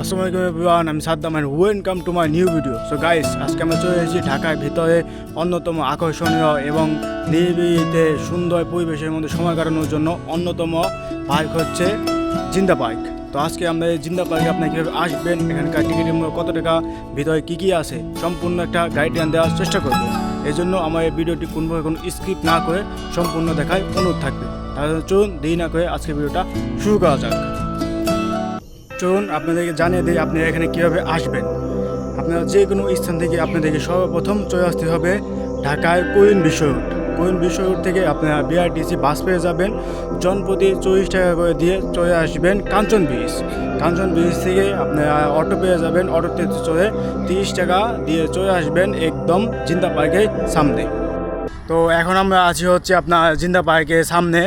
আসসালামু আলাইকুম এভরিওয়ান, আমি Saddam and welcome to my new video. So guys, আজকে আমরা চলে এসেছি ঢাকার ভিতরে অন্যতম আকর্ষণীয় এবং নিরিবিলিতে সুন্দর পরিবেশের মধ্যে সময় কাটানোর জন্য অন্যতম পার্ক হচ্ছে জিন্দা পার্ক। তো আজকে আমরা এই জিন্দা পার্কে আপনি কীভাবে আসবেন, এখানকার টিকিটের মূল্য কত টাকা, ভিতরে কী কী আছে, সম্পূর্ণ একটা গাইডলাইন দেওয়ার চেষ্টা করব। এই জন্য আমার এই ভিডিওটি কোনোভাবে কোনো স্কিপ না করে সম্পূর্ণ দেখায় অনুরোধ থাকবে। তাহলে চলুন দেরি না করে আজকে ভিডিওটা শুরু করা যাক। চলুন আপনাদেরকে জানিয়ে দিই আপনি এখানে কীভাবে আসবেন। আপনারা যে কোনো স্থান থেকে আপনাদেরকে সর্বপ্রথম চলে আসতে হবে ঢাকায় কুইন বিশ্ব রোড। কুইন বিশ্ব রোড থেকে আপনারা বিআরটিসি বাস পেয়ে যাবেন, জনপ্রতি 40 টাকা করে দিয়ে চলে আসবেন কাঞ্চন ব্রিজ। কাঞ্চন ব্রিজ থেকে আপনারা অটো পেয়ে যাবেন, অটোতে চলে 30 টাকা দিয়ে চলে আসবেন একদম জিন্দা পার্কের সামনে। তো এখন আমরা আছি হচ্ছে আপনার জিন্দা পার্কের সামনে।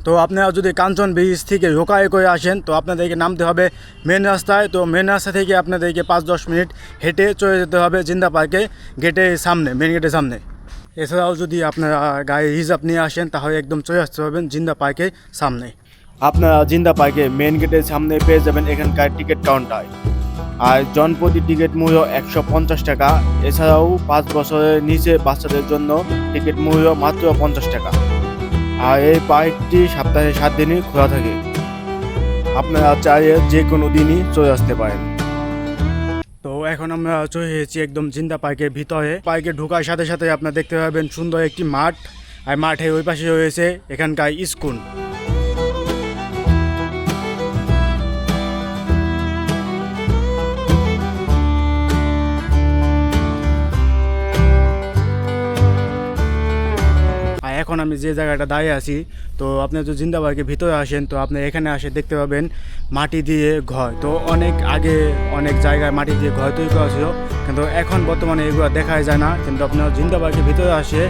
তো আপনারা যদি কাঞ্চন ব্রিজ থেকে রোকায় করে আসেন তো আপনাদেরকে নামতে হবে মেন রাস্তায়। তো মেন রাস্তা থেকে আপনাদেরকে 5-10 মিনিট হেঁটে চলে যেতে হবে জিন্দা পার্কে গেটের সামনে, মেন গেটের সামনে। এছাড়াও যদি আপনারা গাড়ি রিজার্ভ নিয়ে আসেন তাহলে একদম চলে আসতে পারবেন জিন্দা পার্কের সামনে। আপনারা জিন্দা পার্কে মেন গেটের সামনে পেয়ে যাবেন এখানকার টিকিট কাউন্টার। আর জনপ্রতি টিকিট মূল্য 150 টাকা। এছাড়াও 5 বছরের নিচে বাচ্চাদের জন্য টিকিট মূল্য মাত্র 50 টাকা। আর এই পার্কটি সপ্তাহে 7 দিনই খোলা থাকে। আপনারা চাইলে যে কোনো দিনই চলে আসতে পারেন। তো এখন আমরা চলে এসেছি একদম জিন্দা পার্কের ভিতরে। পার্কে ঢোকার সাথে সাথে আপনারা দেখতে পাবেন সুন্দর একটি মাঠ, আর মাঠের ওই পাশে রয়েছে এখানকার স্কুল। এখন আমি যে জায়গাটা দাঁড়িয়ে আছি, তো আপনি যদি জিন্দা পার্কের ভিতরে আসেন তো আপনি এখানে আসে দেখতে পাবেন মাটি দিয়ে ঘর। তো অনেক আগে অনেক জায়গায় মাটি দিয়ে ঘর তৈরি করা ছিল, কিন্তু এখন বর্তমানে এগুলো দেখাই যায় না। কিন্তু আপনার জিন্দা পার্কের ভিতরে আসে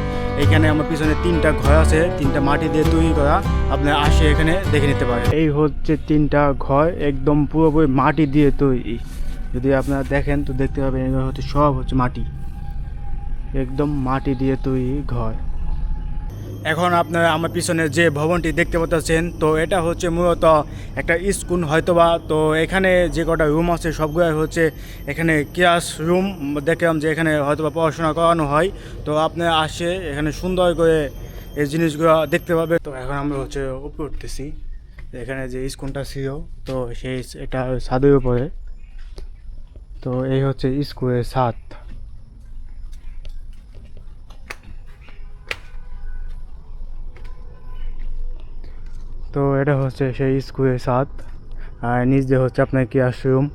এখানে আমার পিছনে 3টা ঘর আছে, 3টা মাটি দিয়ে তৈরি করা। আপনি আসে এখানে দেখে নিতে পারেন। এই হচ্ছে 3টা ঘর, একদম পুরোপুরি মাটি দিয়ে তৈরি। যদি আপনারা দেখেন তো দেখতে পাবেন এগুলো হচ্ছে সব হচ্ছে মাটি, একদম মাটি দিয়ে তৈরি ঘর। এখন আপনারা আমার পিছনে যে ভবনটি দেখতে পাচ্ছেন তো এটা হচ্ছে মূলত একটা স্কুল হয়তোবা। তো এখানে যে কটা রুম আছে সবগুলো হচ্ছে এখানে ক্লাস রুম। দেখলাম যে এখানে হয়তোবা পড়াশোনা করানো হয়। তো আপনারা আসে এখানে সুন্দর করে এই জিনিসগুলো দেখতে পাবে। তো এখন আমরা হচ্ছে উপরে উঠতেছি, এখানে যে স্কুলটা ছিল তো সেই এটা ছাদের উপরে। তো এই হচ্ছে স্কুলের ছাদ। তো এটা হচ্ছে সেই স্কুলের ছাদ, আর নিচ দিয়ে হচ্ছে আপনার ক্লাসরুম।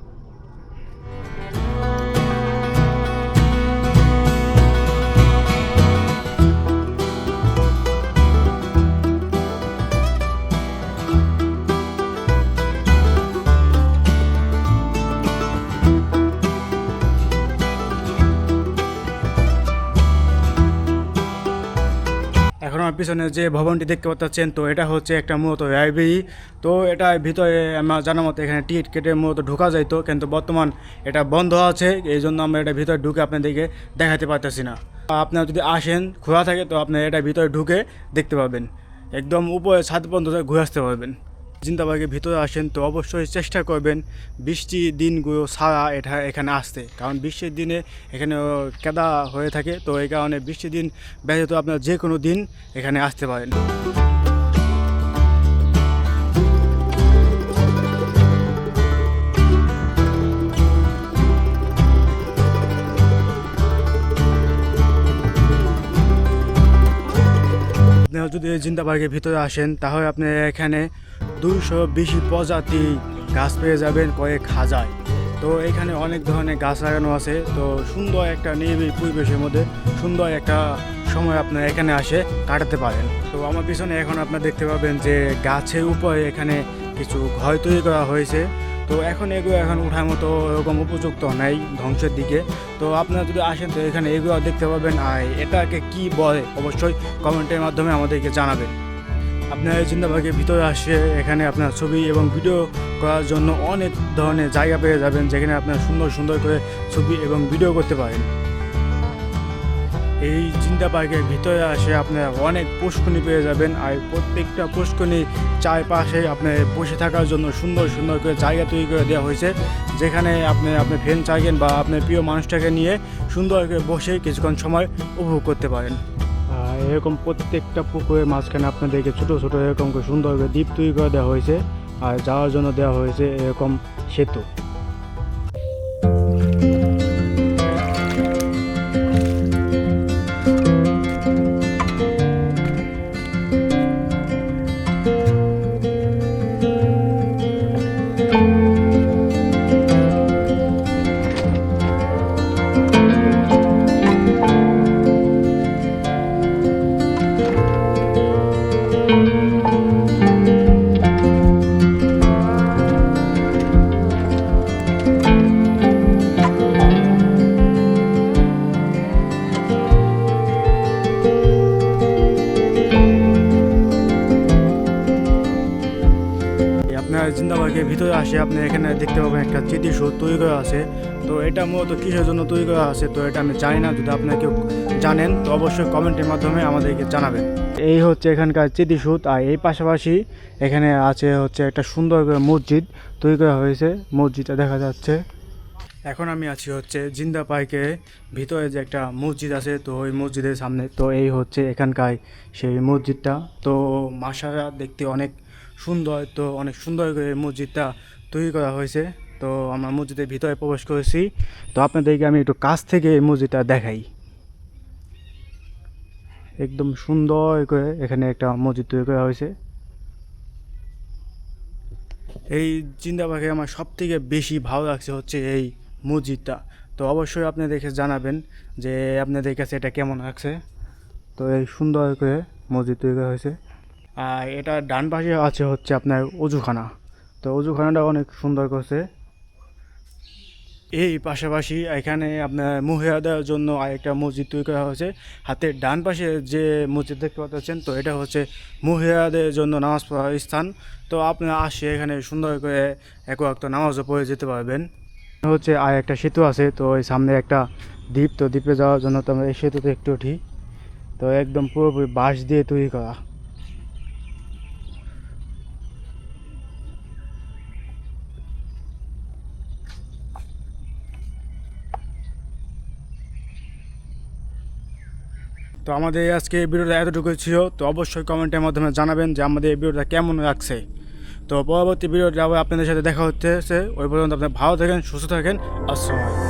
এখন আমার পিছনে যে ভবনটি দেখতে পাচ্ছেন তো এটা হচ্ছে একটা মূলত লাইব্রেরি। তো এটার ভিতরে আমার জানা মতো এখানে টিকিট কেটে মূলত ঢোকা যাইতো, কিন্তু বর্তমান এটা বন্ধ আছে। এই জন্য আমরা এটা ভিতরে ঢুকে আপনাদেরকে দেখাতে পারতেছি না। আপনারা যদি আসেন খোলা থাকে তো আপনি এটা ভিতরে ঢুকে দেখতে পাবেন, একদম উপরে ছাদ পর্যন্ত ঘুরে আসতে পারবেন। জিন্দা পার্কের ভিতরে আসেন তো অবশ্যই চেষ্টা করবেন বৃষ্টির দিনগুলো ছাড়া এখানে আসতে, কারণ বৃষ্টির দিনে এখানে কাদা হয়ে থাকে। তো এই কারণে বৃষ্টির দিন ব্যতীত আপনার যে কোনো দিন এখানে আসতে পারেন। আপনারা যদি জিন্দা পার্কের ভিতরে আসেন তাহলে আপনি এখানে 200 বেশি প্রজাতি গাছ পেয়ে যাবেন কয়েক হাজার। তো এখানে অনেক ধরনের গাছ লাগানো আছে। তো সুন্দর একটা নিরিবিলি পরিবেশের মধ্যে সুন্দর একটা সময় আপনারা এখানে আসে কাটাতে পারেন। তো আমার পিছনে এখন আপনারা দেখতে পাবেন যে গাছের উপরে এখানে কিছু ঘর তৈরি করা হয়েছে। তো এখন এগুলো এখন ওঠার মতো এরকম উপযুক্ত নাই, ধ্বংসের দিকে। তো আপনারা যদি আসেন তো এখানে এগুলো দেখতে পাবেন। আর এটাকে কি বলে অবশ্যই কমেন্টের মাধ্যমে আমাদেরকে জানাবেন। আপনার জিন্দা পার্কের ভিতরে আসে এখানে আপনার ছবি এবং ভিডিও করার জন্য অনেক ধরনের জায়গা পেয়ে যাবেন, যেখানে আপনার সুন্দর সুন্দর করে ছবি এবং ভিডিও করতে পারেন। এই জিন্দা পার্কের ভিতরে আসে আপনারা অনেক পুষ্করণী পেয়ে যাবেন, আর প্রত্যেকটা পুষ্করণী চারপাশে আপনার বসে থাকার জন্য সুন্দর সুন্দর করে জায়গা তৈরি করে দেওয়া হয়েছে, যেখানে আপনি আপনার ফ্রেন্ড চাইবেন বা আপনার প্রিয় মানুষটাকে নিয়ে সুন্দর করে বসে কিছুক্ষণ সময় উপভোগ করতে পারেন। এরকম প্রত্যেকটা পুকুরের মাঝখানে আপনাদেরকে ছোটো ছোটো এরকম করে সুন্দর করে দ্বীপ তৈরি করে দেওয়া হয়েছে, আর যাওয়ার জন্য দেওয়া হয়েছে এরকম সেতু। আপনার জিন্দাবাগের ভিতরে আসে আপনি এখানে দেখতে পাবেন একটা স্মৃতিসৌধ তৈরি করা আছে। তো এটা মূলত কিসের জন্য তৈরি করা আছে তো এটা আমি জানি না, যদি আপনারা কেউ জানেন তো অবশ্যই কমেন্টের মাধ্যমে আমাদেরকে জানাবেন। এই হচ্ছে এখানকার স্মৃতিসৌধ, আর এই পাশাপাশি এখানে আছে হচ্ছে একটা সুন্দর করে মসজিদ তৈরি করা হয়েছে, মসজিদটা দেখা যাচ্ছে। এখন আমি আছি হচ্ছে জিন্দা পার্কের ভিতরে যে একটা মসজিদ আছে, তো ওই মসজিদের সামনে। তো এই হচ্ছে এখানকার সেই মসজিদটা। তো মাশাআল্লাহ দেখতে অনেক সুন্দর, তো অনেক সুন্দর করে মসজিদটা তৈরি করা হয়েছে। তো আমরা মসজিদের ভিতরে প্রবেশ করেছি, তো আপনাদেরকে আমি একটু কাছ থেকে এই মসজিদটা দেখাই। একদম সুন্দর করে এখানে একটা মসজিদ তৈরি করা হয়েছে। এই জিন্দা পার্কে আমার সব থেকে বেশি ভালো লাগছে হচ্ছে এই মসজিদটা। তো অবশ্যই আপনি দেখে জানাবেন যে আপনাদের কাছে এটা কেমন লাগছে। তো এই সুন্দর করে মসজিদ তৈরি করা হয়েছে, আর এটা ডান পাশে আছে হচ্ছে আপনার অজুখানা। তো অজুখানাটা অনেক সুন্দর করছে। এই পাশাপাশি এখানে আপনার মহিলাদের জন্য আরেকটা মসজিদ তৈরি করা হয়েছে। হাতের ডান পাশে যে মসজিদ দেখতে পাচ্ছেন, তো এটা হচ্ছে মহিলাদের জন্য নামাজ পড়ার স্থান। তো আপনারা আসে এখানে সুন্দর করে এক ওয়াক্ত নামাজও পড়ে যেতে পারবেন। হচ্ছে আর একটা সেতু আছে, তো এই সামনে একটা দ্বীপ, তো দ্বীপে যাওয়ার জন্য তো আমরা এই সেতুতে একটু উঠি। তো একদম পুরোপুরি বাঁশ দিয়ে তৈরি করা। তো আমাদের আজকে এই ভিডিওটা এতটুকু ছিল। তো অবশ্যই কমেন্টের মাধ্যমে জানাবেন যে আমাদের এই ভিডিওটা কেমন লাগছে। তো পরবর্তী ভিডিওটা আবার আপনাদের সাথে দেখা হচ্ছে। ওই পর্যন্ত আপনি ভালো থাকেন, সুস্থ থাকেন। আসসালামু আলাইকুম।